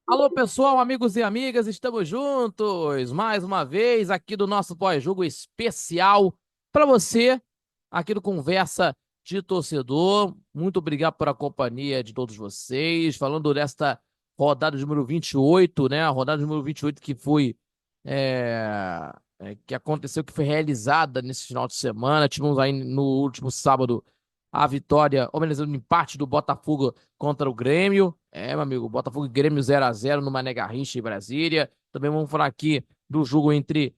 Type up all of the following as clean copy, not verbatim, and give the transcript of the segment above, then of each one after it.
Alô, pessoal, amigos e amigas, estamos juntos mais uma vez aqui do nosso pós-jogo especial para você, aqui do Conversa de Torcedor. Muito obrigado pela companhia de todos vocês. Falando desta rodada número 28, né? A rodada número 28 que foi, que aconteceu, que foi realizada nesse final de semana. Tivemos aí no último sábado a vitória, ou melhor, o empate do Botafogo contra o Grêmio. Meu amigo, Botafogo e Grêmio 0-0 no Mané Garrincha em Brasília. Também vamos falar aqui do jogo entre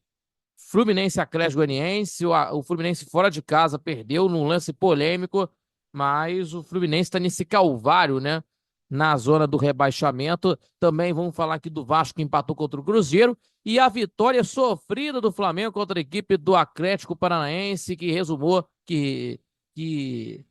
Fluminense e Atlético Goianiense. O Fluminense fora de casa perdeu num lance polêmico, mas o Fluminense está nesse calvário, né? Na zona do rebaixamento. Também vamos falar aqui do Vasco que empatou contra o Cruzeiro e a vitória sofrida do Flamengo contra a equipe do Atlético Paranaense, que que,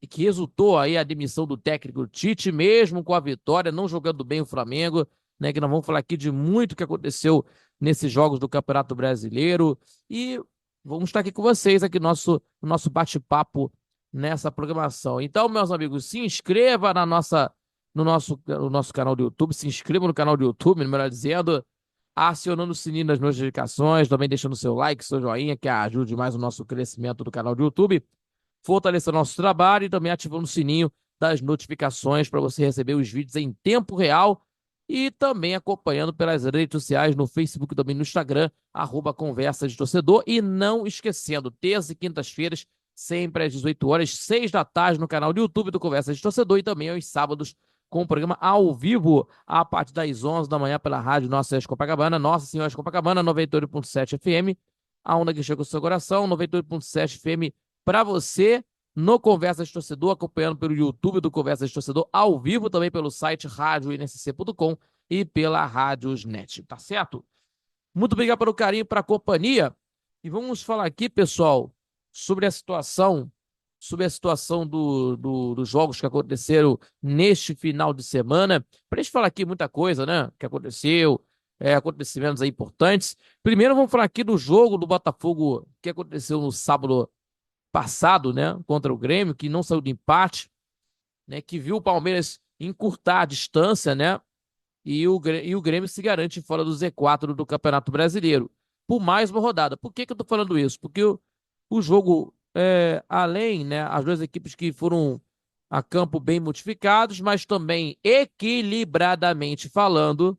que resultou aí a demissão do técnico Tite, mesmo com a vitória, não jogando bem o Flamengo, né? Que nós vamos falar aqui de muito que aconteceu nesses jogos do Campeonato Brasileiro e vamos estar aqui com vocês aqui no nosso bate-papo nessa programação. Então, meus amigos, se inscreva no nosso canal do YouTube, se inscreva no canal do YouTube, melhor dizendo, acionando o sininho das notificações, também deixando seu like, seu joinha, que ajude mais o nosso crescimento do canal do YouTube, fortalecer nosso trabalho e também ativando o sininho das notificações para você receber os vídeos em tempo real e também acompanhando pelas redes sociais, no Facebook e também no Instagram, @Conversa de Torcedor. E não esquecendo, terça e quintas-feiras, sempre às 18 horas, 6 da tarde, no canal do YouTube do Conversa de Torcedor e também aos sábados com o programa ao vivo, a partir das 11 da manhã pela rádio Nossa Senhora de Copacabana, Nossa Senhora de Copacabana, 98,7 FM, a onda que chega ao seu coração, 98,7 FM para você no Conversa de Torcedor, acompanhando pelo YouTube do Conversa de Torcedor, ao vivo também pelo site radioinsc.com e pela Rádiosnet, tá certo? Muito obrigado pelo carinho, pela companhia. E vamos falar aqui, pessoal, sobre a situação dos jogos que aconteceram neste final de semana. Para a gente falar aqui muita coisa, né? Que aconteceu, acontecimentos aí importantes. Primeiro, vamos falar aqui do jogo do Botafogo que aconteceu no sábado passado, né, contra o Grêmio, que não saiu de empate, né, que viu o Palmeiras encurtar a distância, né, e o Grêmio se garante fora do Z4 do Campeonato Brasileiro, por mais uma rodada. Por que que eu tô falando isso? Porque o jogo, além, né, as duas equipes que foram a campo bem modificados, mas também equilibradamente falando,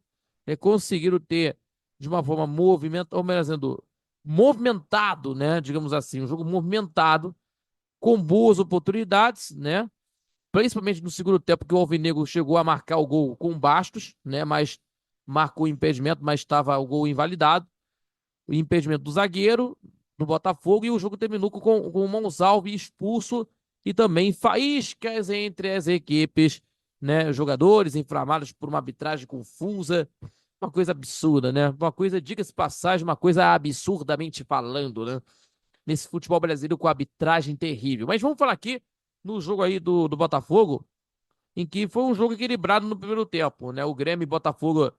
conseguiram ter de uma forma movimentada, ou melhor dizendo, movimentado, né, digamos assim, um jogo movimentado, com boas oportunidades, né? Principalmente no segundo tempo, que o Alvinegro chegou a marcar o gol com Bastos, né? Mas marcou o impedimento, mas estava o gol invalidado. O impedimento do zagueiro do Botafogo, e o jogo terminou com o Monsalve expulso e também faíscas entre as equipes, né? Jogadores inflamados por uma arbitragem confusa. Uma coisa absurda, né? Uma coisa, diga-se passagem, uma coisa absurdamente falando, né? Nesse futebol brasileiro com arbitragem terrível. Mas vamos falar aqui no jogo aí do Botafogo, em que foi um jogo equilibrado no primeiro tempo, né? O Grêmio e Botafogo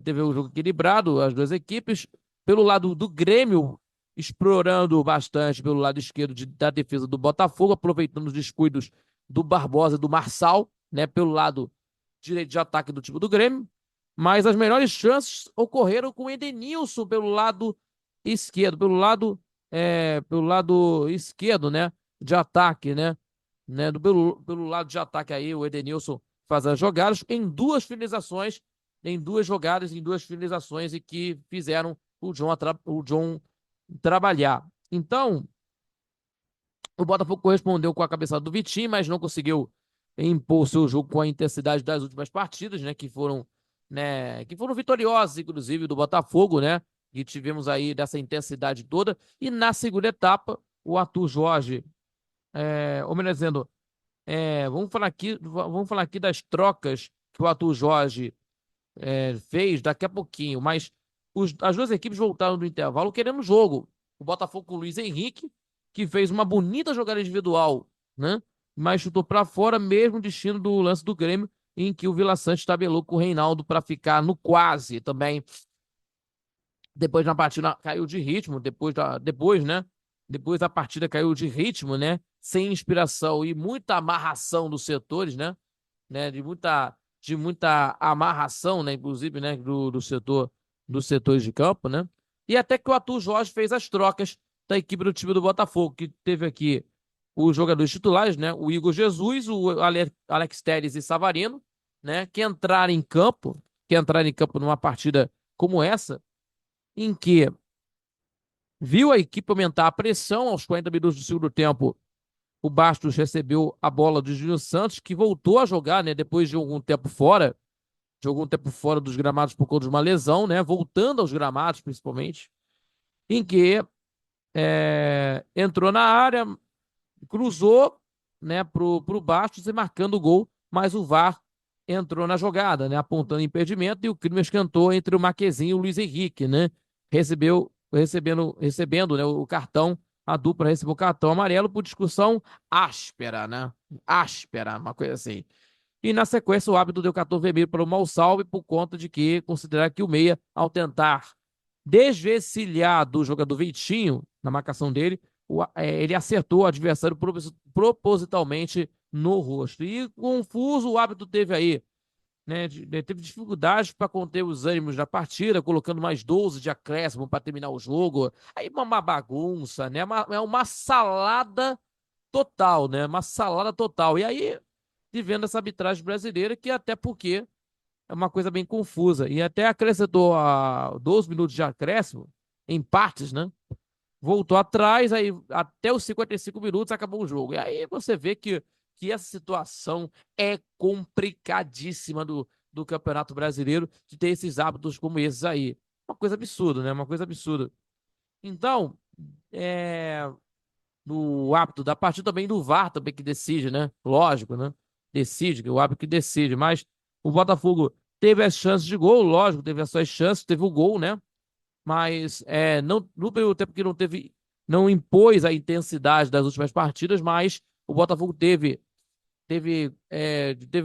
teve um jogo equilibrado, as duas equipes. Pelo lado do Grêmio, explorando bastante pelo lado esquerdo da defesa do Botafogo, aproveitando os descuidos do Barbosa e do Marçal, né? Pelo lado direito de ataque do time do Grêmio. Mas as melhores chances ocorreram com o Edenilson pelo lado esquerdo, pelo lado esquerdo, né, de ataque, né, pelo lado de ataque aí, o Edenilson faz as jogadas em duas jogadas, em duas finalizações e que fizeram o John trabalhar. Então, o Botafogo correspondeu com a cabeçada do Vitinho, mas não conseguiu impor seu jogo com a intensidade das últimas partidas, né, que foram vitoriosas, inclusive, do Botafogo, né, que tivemos aí dessa intensidade toda. E na segunda etapa, o Arthur Jorge, ou melhor dizendo, vamos falar aqui das trocas que o Arthur Jorge fez daqui a pouquinho, mas as duas equipes voltaram do intervalo querendo jogo. O Botafogo com o Luiz Henrique, que fez uma bonita jogada individual, né? Mas chutou para fora, mesmo destino do lance do Grêmio, em que o Vila Sante tabelou com o Reinaldo para ficar no quase também. Depois na partida caiu de ritmo, depois, né? Depois a partida caiu de ritmo, né? Sem inspiração e muita amarração dos setores, né? De muita de muita amarração, né? Inclusive, né? Dos setores de campo, né? E até que o Arthur Jorge fez as trocas da equipe do time do Botafogo, que teve aqui os jogadores titulares, né? O Igor Jesus, o Alex Telles e Savarino, né? Que entraram em campo numa partida como essa, em que viu a equipe aumentar a pressão aos 40 minutos do segundo tempo. O Bastos recebeu a bola do Júnior Santos, que voltou a jogar, né? Depois de algum tempo fora dos gramados por conta de uma lesão, né? Voltando aos gramados, principalmente, em que entrou na área, cruzou, né, pro Bastos e marcando o gol, mas o VAR entrou na jogada, né, apontando impedimento e o crime escantou entre o Marquezinho e o Luiz Henrique, né? Recebendo, né, o cartão, a dupla recebeu o cartão amarelo por discussão áspera, né? Áspera, uma coisa assim. E na sequência o árbitro deu cartão vermelho para o Malsalve por conta de que considerar que o meia, ao tentar desvencilhar do jogador Vitinho na marcação dele, ele acertou o adversário propositalmente no rosto. E confuso o árbitro teve aí, né? Teve dificuldades para conter os ânimos da partida, colocando mais 12 de acréscimo para terminar o jogo. Aí uma bagunça, né? É uma salada total, né? Uma salada total. E aí, de vendo essa arbitragem brasileira, que até porque é uma coisa bem confusa. E até acrescentou a 12 minutos de acréscimo, em partes, né? Voltou atrás, aí até os 55 minutos acabou o jogo. E aí você vê que essa situação é complicadíssima do Campeonato Brasileiro, de ter esses hábitos como esses aí. Uma coisa absurda, né? Uma coisa absurda. Então, é, no hábito da partida também do VAR também que decide, né? Lógico, né? Decide, que é o árbitro que decide, mas o Botafogo teve as chances de gol, lógico, teve as suas chances, teve o gol, né? Mas não, no primeiro tempo que não impôs a intensidade das últimas partidas, mas o Botafogo teve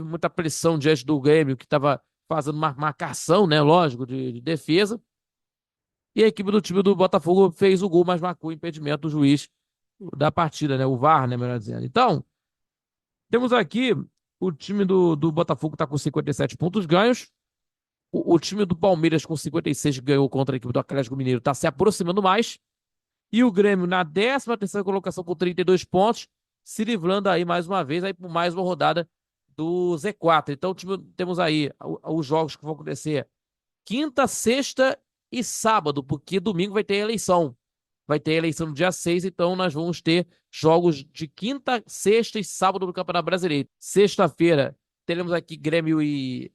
muita pressão diante do Grêmio, que estava fazendo uma marcação, né? Lógico, de defesa. E a equipe do time do Botafogo fez o gol, mas marcou o impedimento do juiz da partida, né? O VAR, né? Melhor dizendo. Então, temos aqui o time do Botafogo está com 57 pontos ganhos. O time do Palmeiras com 56 que ganhou contra a equipe do Atlético Mineiro está se aproximando mais. E o Grêmio na 13ª colocação com 32 pontos, se livrando aí mais uma vez aí por mais uma rodada do Z4. Então temos aí os jogos que vão acontecer quinta, sexta e sábado, porque domingo vai ter eleição. Vai ter eleição no dia 6, então nós vamos ter jogos de quinta, sexta e sábado do Campeonato Brasileiro. Sexta-feira teremos aqui Grêmio e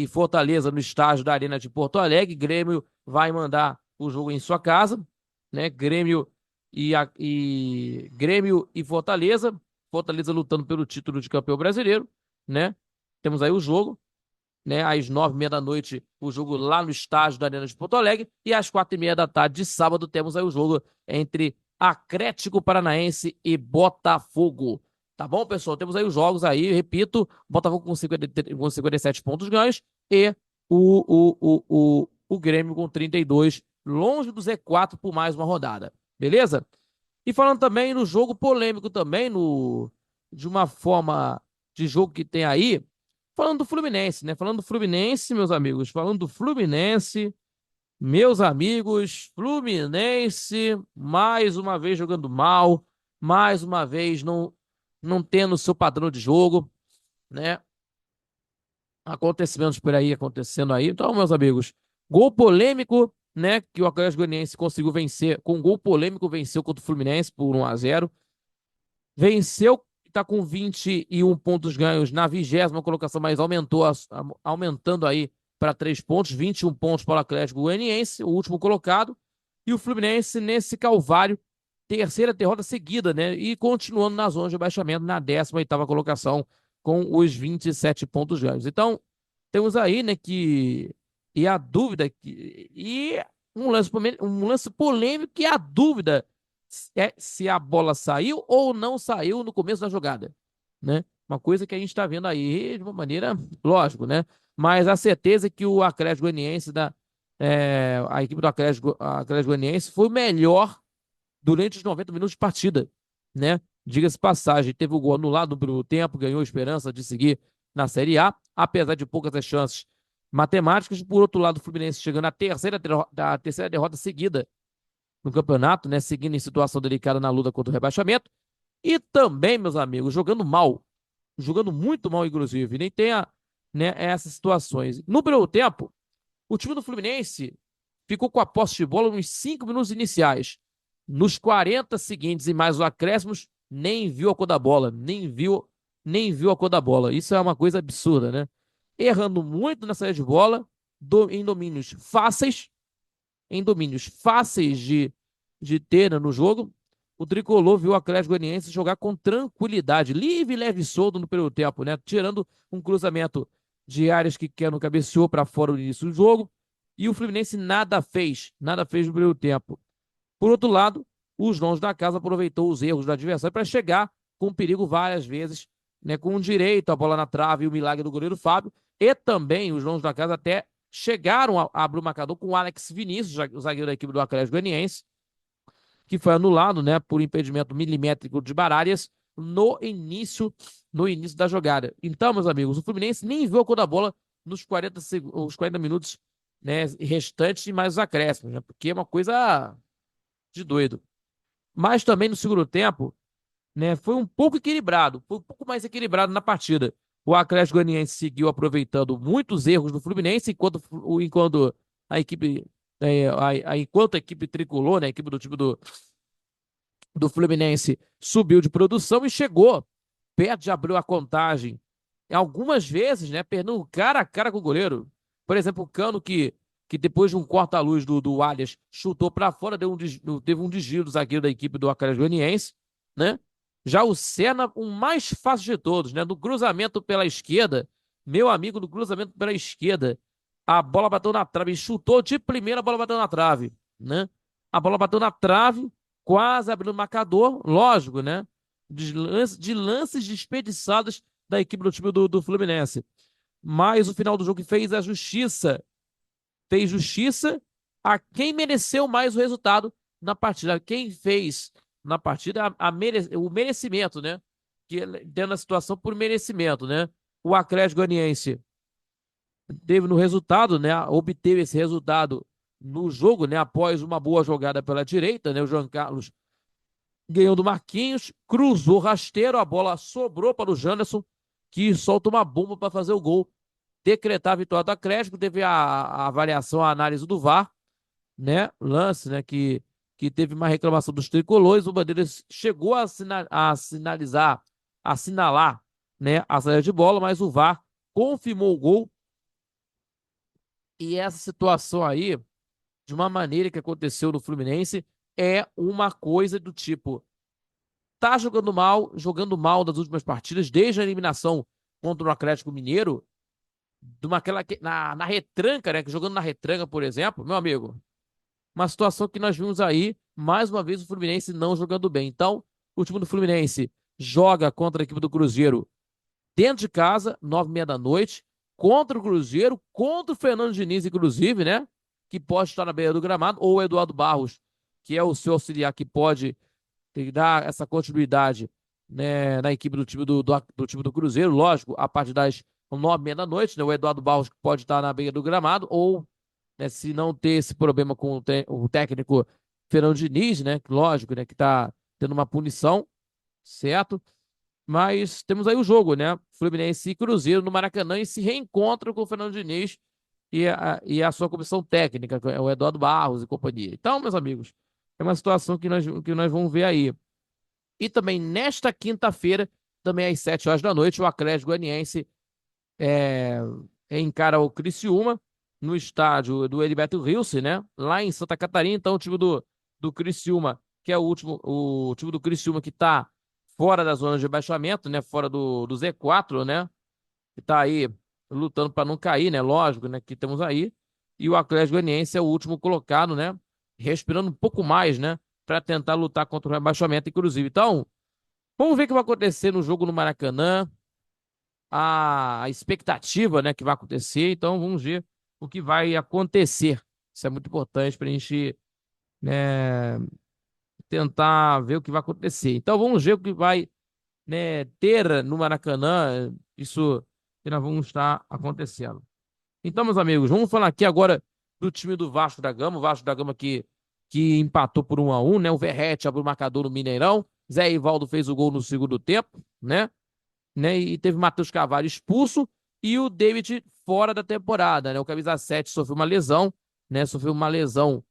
Fortaleza no estádio da Arena de Porto Alegre. Grêmio vai mandar o jogo em sua casa, né? Grêmio e Fortaleza. Fortaleza lutando pelo título de campeão brasileiro, né? Temos aí o jogo, né? Às 9h30 da noite, o jogo lá no estádio da Arena de Porto Alegre. E às 4h30 da tarde de sábado, temos aí o jogo entre Atlético Paranaense e Botafogo. Tá bom, pessoal? Temos aí os jogos aí, repito, Botafogo com 57 pontos ganhos e o Grêmio com 32, longe do Z4 por mais uma rodada. Beleza? E falando também no jogo polêmico também, de uma forma de jogo que tem aí, falando do Fluminense, né? Falando do Fluminense, meus amigos, falando do Fluminense, meus amigos, Fluminense, mais uma vez jogando mal, mais uma vez não tendo o seu padrão de jogo, né? Acontecimentos por aí acontecendo aí. Então, meus amigos, gol polêmico, né? Que o Atlético Goianiense conseguiu vencer, com gol polêmico, venceu contra o Fluminense por 1-0. Venceu, está com 21 pontos ganhos na 20ª colocação, mas aumentando aí para 3 pontos, 21 pontos para o Atlético Goianiense, o último colocado. E o Fluminense nesse calvário, terceira derrota seguida, né? E continuando na zona de rebaixamento na 18ª colocação com os 27 pontos ganhos. Então, temos aí, né, e a dúvida e um lance polêmico e a dúvida é se a bola saiu ou não saiu no começo da jogada, né? Uma coisa que a gente está vendo aí de uma maneira, lógico, né? Mas a certeza é que o Atlético Goianiense a equipe do Atlético Goianiense foi melhor durante os 90 minutos de partida, né? Diga-se passagem, teve o gol anulado no primeiro tempo, ganhou esperança de seguir na Série A, apesar de poucas as chances matemáticas. Por outro lado, o Fluminense chegando à terceira derrota seguida no campeonato, né? Seguindo em situação delicada na luta contra o rebaixamento. E também, meus amigos, jogando mal. Jogando muito mal, inclusive. Nem tem né, essas situações. No primeiro tempo, o time do Fluminense ficou com a posse de bola nos 5 minutos iniciais. Nos 40 seguintes e mais os acréscimos, nem viu a cor da bola. Nem viu a cor da bola. Isso é uma coisa absurda, né? Errando muito na saída de bola, em domínios fáceis de ter, né, no jogo. O Tricolor viu o Atlético Goianiense jogar com tranquilidade, livre, leve e solto no primeiro tempo, né? Tirando um cruzamento de áreas que Keno cabeceou para fora no início do jogo. E o Fluminense nada fez no primeiro tempo. Por outro lado, os donos da casa aproveitou os erros do adversário para chegar com perigo várias vezes, né, com direito, a bola na trave e o milagre do goleiro Fábio. E também os donos da casa até chegaram a abrir o marcador com o Alex Vinícius, o zagueiro da equipe do Atlético Goianiense, que foi anulado, né, por impedimento milimétrico de Baralhas no início da jogada. Então, meus amigos, o Fluminense nem viu a cor da bola nos 40 minutos, né, restantes e mais os acréscimos, né, porque é uma coisa de doido. Mas também no segundo tempo, né, foi um pouco equilibrado, foi um pouco mais equilibrado na partida. O Atlético Goianiense seguiu aproveitando muitos erros do Fluminense, enquanto a equipe, enquanto a equipe tricolor, né, a equipe do time do Fluminense subiu de produção e chegou perto de abrir a contagem. Algumas vezes, né, perdendo cara a cara com o goleiro. Por exemplo, o Cano, que depois de um corta-luz do Alias, chutou para fora, teve um desvio do zagueiro da equipe do Atlético Goianiense, né? Já o Senna, o mais fácil de todos, né? No cruzamento pela esquerda, meu amigo, no cruzamento pela esquerda, a bola bateu na trave, ele chutou de primeira, a bola bateu na trave, né? A bola bateu na trave, quase abrindo o marcador, lógico, né? De lances desperdiçados da equipe do time do Fluminense. Mas o final do jogo fez justiça a quem mereceu mais o resultado na partida. Quem fez na partida o merecimento, né? Que dentro da situação por merecimento, né? O Atlético Goianiense teve no resultado, né? Obteve esse resultado no jogo, né? Após uma boa jogada pela direita, né? O João Carlos ganhou do Marquinhos, cruzou rasteiro, a bola sobrou para o Janderson, que solta uma bomba para fazer o gol, decretar a vitória do Atlético. Teve a avaliação, a análise do VAR, né? Lance, né? Que teve uma reclamação dos tricolores. O Bandeiras chegou assinalar, né, a saída de bola, mas o VAR confirmou o gol. E essa situação aí, de uma maneira que aconteceu no Fluminense, é uma coisa do tipo: tá jogando mal das últimas partidas, desde a eliminação contra o Atlético Mineiro, na retranca, né? Jogando na retranca, por exemplo, meu amigo, uma situação que nós vimos aí, mais uma vez, o Fluminense não jogando bem. Então, o time do Fluminense joga contra a equipe do Cruzeiro dentro de casa, 9h30 da noite, contra o Cruzeiro, contra o Fernando Diniz, inclusive, né? Que pode estar na beira do gramado, ou o Eduardo Barros, que é o seu auxiliar, que pode dar essa continuidade, né, na equipe do time do Cruzeiro, lógico, a partir das 9h30 da noite, né? O Eduardo Barros pode estar na beira do gramado, ou, né, se não ter esse problema com o técnico Fernando Diniz, né? Lógico, né? Que está tendo uma punição, certo? Mas temos aí o jogo, né? Fluminense e Cruzeiro no Maracanã e se reencontram com o Fernando Diniz e a sua comissão técnica, o Eduardo Barros e companhia. Então, meus amigos, é uma situação que nós vamos ver aí. E também nesta quinta-feira, também às 7 horas da noite, o Atlético Goianiense é, encara o Criciúma no estádio do Heriberto Rilse, né? Lá em Santa Catarina. Então, o time do Criciúma, que é o time do Criciúma que está fora da zona de rebaixamento, né? Fora do Z4, né? Que está aí lutando para não cair, né? Lógico, né? Que temos aí. E o Atlético Goianiense é o último colocado, né? Respirando um pouco mais, né? Para tentar lutar contra o rebaixamento, inclusive. Então, vamos ver o que vai acontecer no jogo no Maracanã, a expectativa, né, que vai acontecer. Então, vamos ver o que vai acontecer. Isso é muito importante para a gente, né, tentar ver o que vai acontecer. Então, vamos ver o que vai, né, ter no Maracanã. Isso que nós vamos estar acontecendo. Então, meus amigos, vamos falar aqui agora do time do Vasco da Gama. O Vasco da Gama que empatou por 1-1, né? O Verratti abriu o marcador no Mineirão. Zé Ivaldo fez o gol no segundo tempo, né? E teve Matheus Carvalho expulso e o David fora da temporada, né? O camisa 7 sofreu uma lesão, né? Sofreu uma lesão,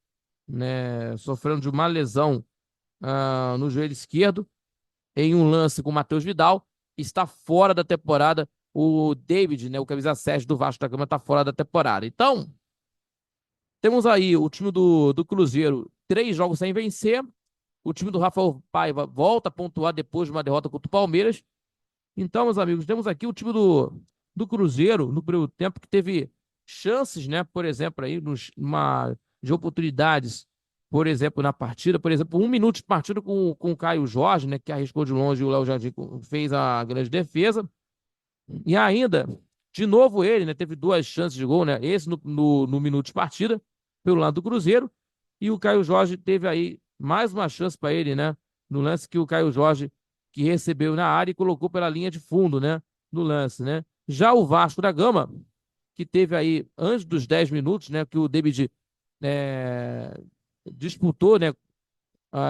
né? Sofrendo de uma lesão no joelho esquerdo em um lance com o Matheus Vidal. Está fora da temporada. O David, né? O camisa 7 do Vasco da Gama está fora da temporada. Então, temos aí o time do Cruzeiro, 3 jogos sem vencer. O time do Rafael Paiva volta a pontuar depois de uma derrota contra o Palmeiras. Então, meus amigos, temos aqui o time do Cruzeiro no primeiro tempo que teve chances, né? Por exemplo, aí, de oportunidades, por exemplo, na partida. Por exemplo, 1 minuto de partida com o Caio Jorge, né? Que arriscou de longe e o Léo Jardim fez a grande defesa. E ainda, de novo ele, né? Teve 2 chances de gol, né? Esse no minuto de partida, pelo lado do Cruzeiro. E o Caio Jorge teve aí mais uma chance para ele, né? No lance que o Caio Jorge que recebeu na área e colocou pela linha de fundo, né? No lance, né? Já o Vasco da Gama, que teve aí antes dos 10 minutos, né? Que o David disputou, né?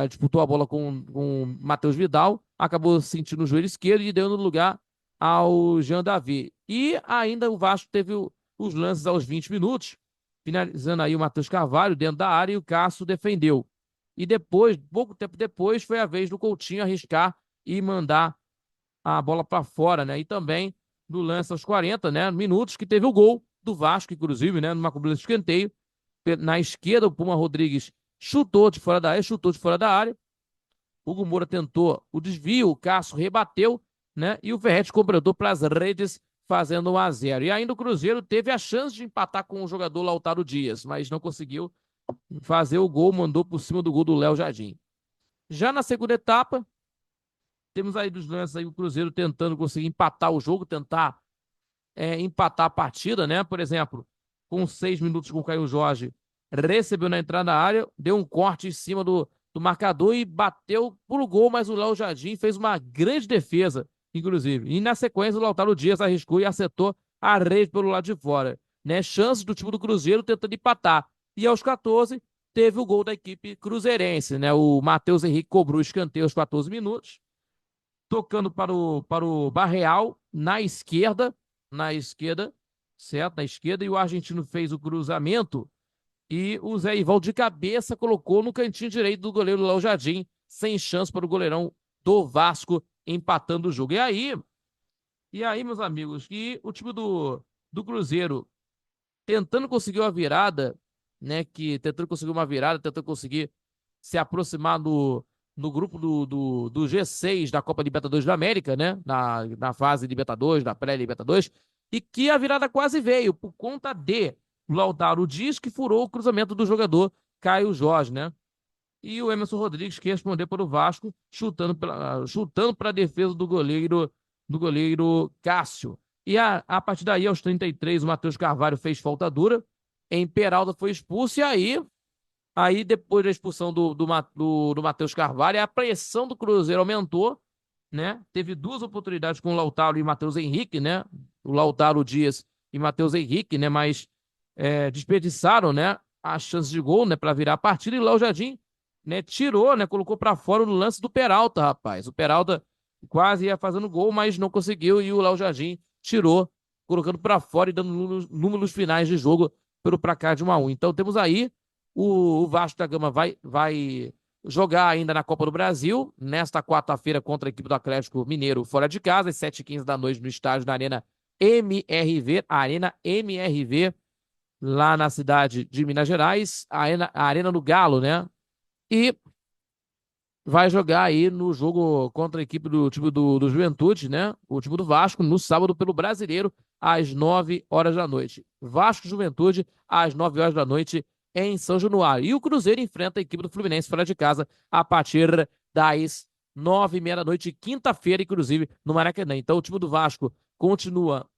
Disputou a bola com o Matheus Vidal, acabou sentindo o joelho esquerdo e deu no lugar ao Jean Davi. E ainda o Vasco teve os lances aos 20 minutos, finalizando aí o Matheus Carvalho dentro da área e o Cássio defendeu. E depois, pouco tempo depois, foi a vez do Coutinho arriscar e mandar a bola para fora, né? E também no lance aos 40, né, minutos, que teve o gol do Vasco, inclusive, né, numa cobrança de escanteio. Na esquerda, o Puma Rodrigues chutou de fora da área. Hugo Moura tentou o desvio, o Cássio rebateu, né? E o Ferretti completou para as redes, fazendo 1-0. E ainda o Cruzeiro teve a chance de empatar com o jogador Lautaro Dias, mas não conseguiu fazer o gol, mandou por cima do gol do Léo Jardim. Já na segunda etapa, temos aí dos lances aí o Cruzeiro tentando conseguir empatar o jogo, tentar empatar a partida, né? Por exemplo, com 6 minutos com o Caio Jorge, recebeu na entrada da área, deu um corte em cima do marcador e bateu pro gol, mas o Léo Jardim fez uma grande defesa, inclusive. E na sequência, o Lautaro Dias arriscou e acertou a rede pelo lado de fora, né? Chances do time do Cruzeiro tentando empatar. E aos 14, teve o gol da equipe cruzeirense, né? O Matheus Henrique cobrou o escanteio aos 14 minutos, tocando para o Barreal na esquerda, certo? Na esquerda, e o argentino fez o cruzamento e o Zé Ivaldo de cabeça colocou no cantinho direito do goleiro Léo Jardim, sem chance para o goleirão do Vasco, empatando o jogo. E aí, meus amigos, e o time do Cruzeiro tentando conseguir uma virada, né? Tentando conseguir uma virada, tentando conseguir se aproximar no grupo do G6 da Copa Libertadores da América, né? Na fase Libertadores, da pré-Libertadores, e que a virada quase veio por conta de Lautaro Dias, que furou o cruzamento do jogador Caio Jorge, né? E o Emerson Rodrigues que respondeu para o Vasco, chutando para a defesa do goleiro Cássio. E a partir daí, aos 33, o Matheus Carvalho fez falta dura. Em Peralta foi expulso. E aí depois da expulsão do Matheus Carvalho, a pressão do Cruzeiro aumentou, né? Teve 2 oportunidades com o Lautaro e Matheus Henrique, né? O Lautaro Dias e Matheus Henrique, né? Mas desperdiçaram, né? A chance de gol, né? Para virar a partida. E o Léo Jardim, né? Tirou, né? Colocou para fora no lance do Peralta, rapaz. O Peralta quase ia fazendo gol, mas não conseguiu. E o Léo Jardim tirou, colocando para fora e dando números finais de jogo pelo placar de 1-1. Então temos aí o Vasco da Gama vai jogar ainda na Copa do Brasil, nesta quarta-feira contra a equipe do Atlético Mineiro, fora de casa, às 7h15 da noite, no estádio da Arena MRV, lá na cidade de Minas Gerais, a Arena do Galo, né? E vai jogar aí no jogo contra a equipe do time do Juventude, né? O time do Vasco, no sábado, pelo Brasileiro, às 9 horas da noite. Vasco Juventude, às 9 horas da noite, em São Januário. E o Cruzeiro enfrenta a equipe do Fluminense fora de casa a partir das 9h30 da noite, quinta-feira, inclusive, no Maracanã. Então, o time do Vasco continua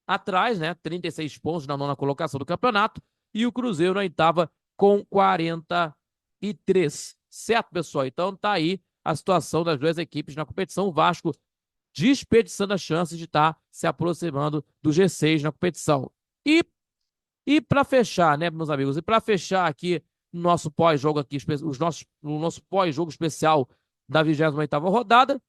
atrás, né? 36 pontos na nona colocação do campeonato. E o Cruzeiro na oitava com 43. Certo, pessoal? Então, tá aí a situação das duas equipes na competição. O Vasco desperdiçando a chance de estar se aproximando do G6 na competição. E, e para fechar, né, meus amigos, e para fechar aqui no nosso pós-jogo aqui, o nosso pós-jogo especial da 28ª rodada,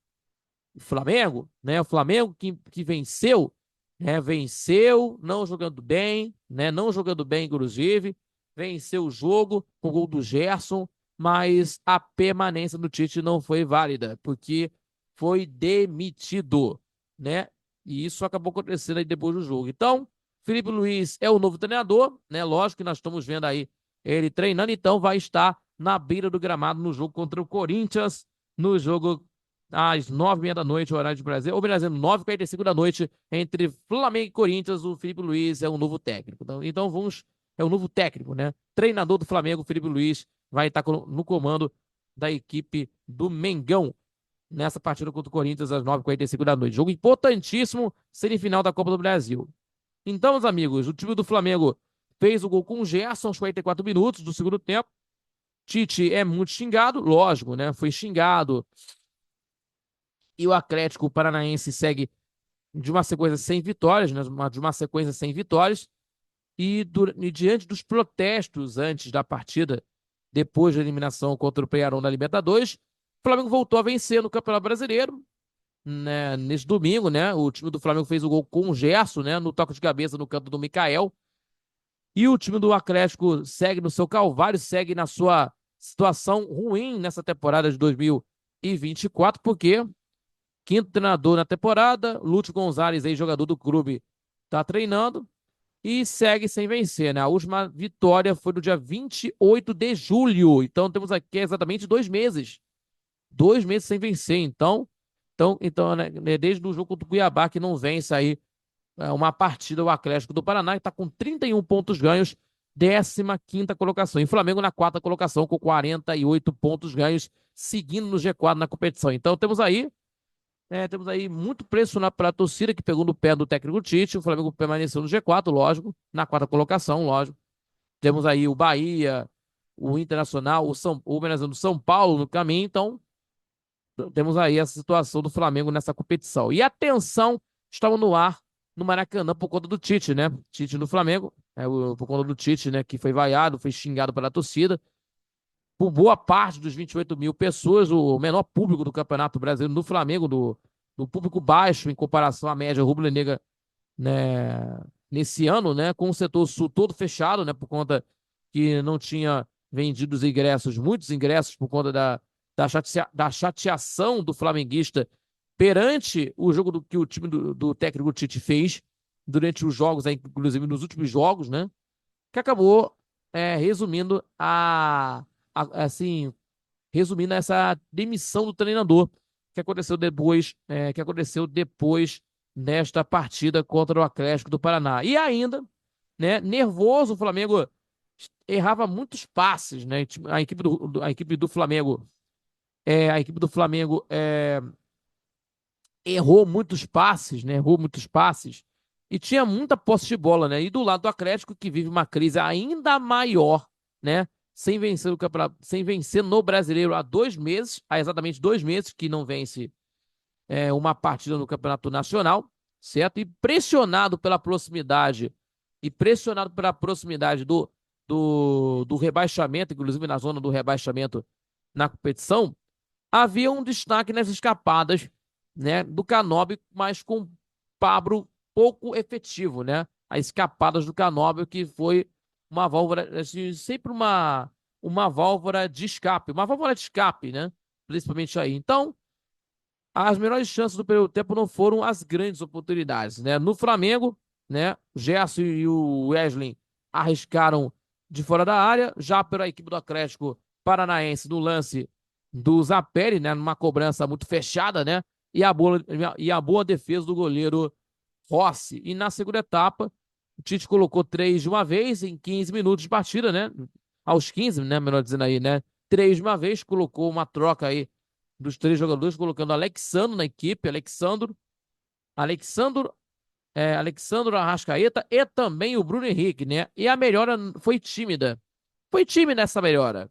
o Flamengo, né? O Flamengo que venceu, né? Venceu, não jogando bem, né? Não jogando bem, inclusive. Venceu o jogo com o gol do Gerson, mas a permanência do Tite não foi válida, porque foi demitido, né? E isso acabou acontecendo aí depois do jogo. Então, Felipe Luiz é o novo treinador, né? Lógico que nós estamos vendo aí ele treinando, então vai estar na beira do gramado no jogo contra o Corinthians, no jogo às 9h30 da noite, horário de Brasil, ou melhor dizendo, 9h45 da noite, entre Flamengo e Corinthians, o Felipe Luiz é o novo técnico. Então vamos, é o novo técnico, né? Treinador do Flamengo, Felipe Luiz, vai estar no comando da equipe do Mengão nessa partida contra o Corinthians às 9h45 da noite. Jogo importantíssimo, semifinal da Copa do Brasil. Então, meus amigos, o time do Flamengo fez o gol com o Gerson aos 44 minutos do segundo tempo. Tite é muito xingado, lógico, né? Foi xingado. E o Atlético Paranaense segue de uma sequência sem vitórias, né? De uma sequência sem vitórias. E diante dos protestos antes da partida, depois da eliminação contra o Peñarol na Libertadores, o Flamengo voltou a vencer no Campeonato Brasileiro, né? Nesse domingo, né? O time do Flamengo fez o gol com o Gerson, né? No toque de cabeça no canto do Mikael. E o time do Atlético segue no seu calvário, segue na sua situação ruim nessa temporada de 2024, porque quinto treinador na temporada, Lúcio Gonzalez, ex-jogador do clube, está treinando e segue sem vencer, né? A última vitória foi no dia 28 de julho. Então temos aqui exatamente 2 meses. 2 meses sem vencer. Então né, desde o jogo contra o Cuiabá que não vence aí uma partida, o Atlético do Paraná, que está com 31 pontos ganhos, 15ª colocação. E o Flamengo na 4ª colocação com 48 pontos ganhos, seguindo no G4 na competição. Então temos aí muito preço para a torcida que pegou no pé do técnico Tite. O Flamengo permaneceu no G4, lógico, na 4ª colocação, lógico. Temos aí o Bahia, o Internacional, o São Paulo no caminho. Então, temos aí essa situação do Flamengo nessa competição. E atenção, estava no ar no Maracanã por conta do Tite, né? Tite do Flamengo, por conta do Tite, né? Que foi vaiado, foi xingado pela torcida. Por boa parte dos 28 mil pessoas, o menor público do Campeonato Brasileiro no Flamengo, do público baixo em comparação à média rubro-negra, né, nesse ano, né, com o setor sul todo fechado, né, por conta que não tinha vendido os ingressos, muitos ingressos por conta da chateação do flamenguista perante o jogo que o time do técnico Tite fez durante os jogos, inclusive nos últimos jogos, né, que acabou resumindo assim, resumindo essa demissão do treinador que aconteceu depois nesta partida contra o Atlético do Paraná. E ainda, né, nervoso, o Flamengo errava muitos passes, né? A equipe do Flamengo errou muitos passes, né? Errou muitos passes e tinha muita posse de bola, né? E do lado do Atlético, que vive uma crise ainda maior, né? Sem vencer o campeonato, sem vencer no Brasileiro há exatamente 2 meses que não vence uma partida no Campeonato Nacional, certo? E pressionado pela proximidade do rebaixamento, inclusive na zona do rebaixamento na competição, havia um destaque nas escapadas, né, do Canóbio, mas com Pablo pouco efetivo, né? As escapadas do Canóbio, que foi uma válvula, assim, sempre uma válvula de escape, né? Principalmente aí. Então, as melhores chances do primeiro tempo não foram as grandes oportunidades, né? No Flamengo, né, o Gerson e o Wesley arriscaram de fora da área, já pela equipe do Atlético Paranaense no lance do Zapelli, né, numa cobrança muito fechada, né? E a boa defesa do goleiro Rossi. E na segunda etapa, o Tite colocou 3 de uma vez em 15 minutos de partida, né? Aos 15, né? Melhor dizendo aí, né? 3 de uma vez, colocou uma troca aí dos 3 jogadores, colocando Alexandro na equipe, Alexandro Arrascaeta e também o Bruno Henrique, né? E a melhora foi tímida. Foi tímida essa melhora.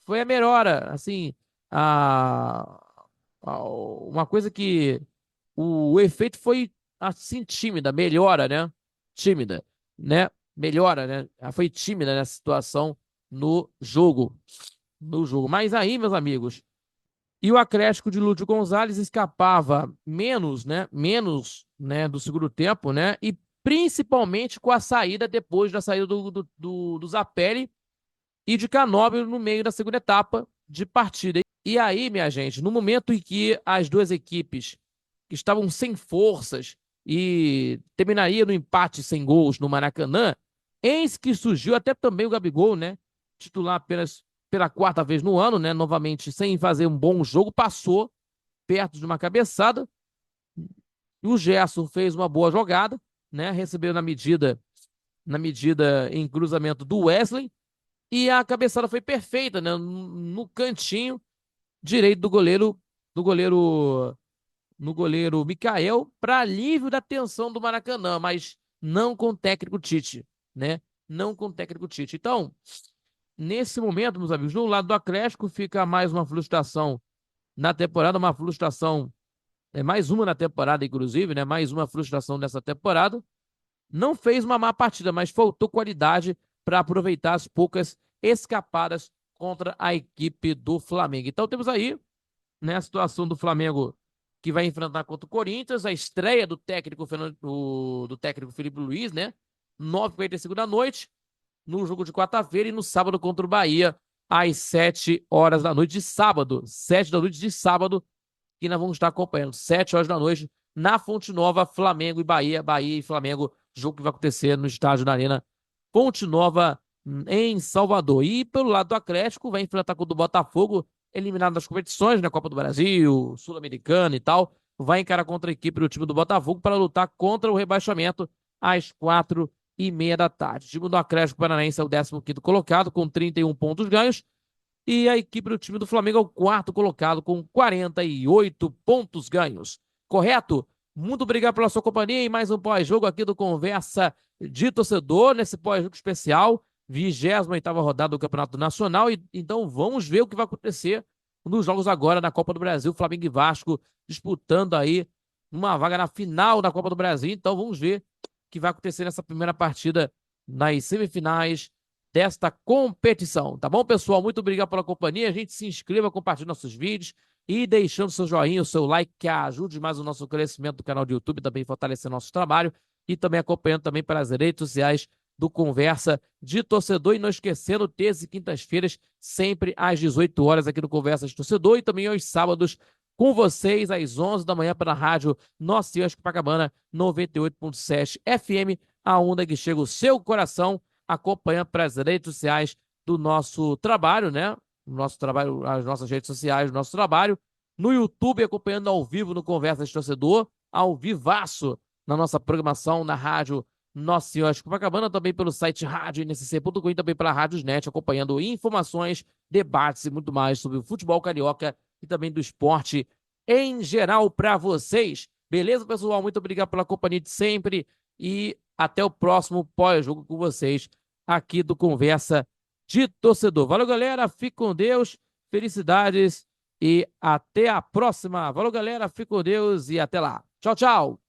Foi a melhora, assim, a, uma coisa que o efeito foi assim tímida, melhora, né? Tímida, né? Melhora, né? Ela foi tímida nessa situação no jogo, no jogo. Mas aí, meus amigos, e o acréscimo de Lúcio Gonzalez escapava menos, né? Menos, né, do segundo tempo, né? E principalmente com a saída depois da saída do Zapelli e de Canóbio no meio da segunda etapa de partida. E aí, minha gente, no momento em que as duas equipes que estavam sem forças e terminaria no empate sem gols no Maracanã, eis que surgiu até também o Gabigol, né? Titular apenas pela quarta vez no ano, né? Novamente sem fazer um bom jogo, passou perto de uma cabeçada. E o Gerson fez uma boa jogada, né? Recebeu na medida em cruzamento do Wesley e a cabeçada foi perfeita, né? No cantinho direito do goleiro no goleiro Mikael para alívio da tensão do Maracanã, mas não com o técnico Tite, né? Não com o técnico Tite. Então, nesse momento, meus amigos, no lado do Atlético fica mais uma frustração na temporada, uma frustração, mais uma na temporada, inclusive, né? Mais uma frustração nessa temporada. Não fez uma má partida, mas faltou qualidade para aproveitar as poucas escapadas contra a equipe do Flamengo. Então temos aí, né, a situação do Flamengo que vai enfrentar contra o Corinthians, a estreia do técnico Felipe Luiz, né? 9h45 da noite, no jogo de quarta-feira e no sábado contra o Bahia, às 7 horas da noite de sábado. 7 da noite de sábado, que nós vamos estar acompanhando. 7 horas da noite, na Fonte Nova, Flamengo e Bahia. Bahia e Flamengo, jogo que vai acontecer no estádio da Arena Fonte Nova, em Salvador. E pelo lado do Atlético, vai enfrentar com o do Botafogo, eliminado das competições, na Copa do Brasil, Sul-Americana e tal. Vai encarar contra a equipe do time do Botafogo para lutar contra o rebaixamento às 4h30 da tarde. O time do Atlético Paranaense é o 15º colocado, com 31 pontos ganhos. E a equipe do time do Flamengo é o quarto colocado com 48 pontos ganhos. Correto? Muito obrigado pela sua companhia e mais um pós-jogo aqui do Conversa de Torcedor, nesse pós-jogo especial, 28ª rodada do Campeonato Nacional. E então vamos ver o que vai acontecer nos jogos agora na Copa do Brasil, Flamengo e Vasco disputando aí uma vaga na final da Copa do Brasil. Então vamos ver o que vai acontecer nessa primeira partida nas semifinais desta competição, tá bom, pessoal? Muito obrigado pela companhia. A gente se inscreva, compartilhe nossos vídeos e deixando seu joinha, o seu like, que ajude mais o nosso crescimento do canal do YouTube, também fortalecer nosso trabalho e também acompanhando também pelas redes sociais do Conversa de Torcedor. E não esquecendo, terças e quintas-feiras, sempre às 18 horas aqui no Conversa de Torcedor e também aos sábados com vocês às 11 da manhã pela rádio Nossa Senhora de Copacabana 98.7 FM, a onda que chega o seu coração, acompanhando pelas redes sociais do nosso trabalho, né? O nosso trabalho, as nossas redes sociais do nosso trabalho. No YouTube, acompanhando ao vivo no Conversa de Torcedor, ao vivaço na nossa programação na rádio Nossa Senhora de Copacabana, também pelo site radionSC.com e também pela Rádiosnet, acompanhando informações, debates e muito mais sobre o futebol carioca e também do esporte em geral para vocês. Beleza, pessoal? Muito obrigado pela companhia de sempre e até o próximo pós-jogo com vocês aqui do Conversa de Torcedor. Valeu, galera. Fique com Deus. Felicidades e até a próxima. Valeu, galera. Fique com Deus e até lá. Tchau, tchau.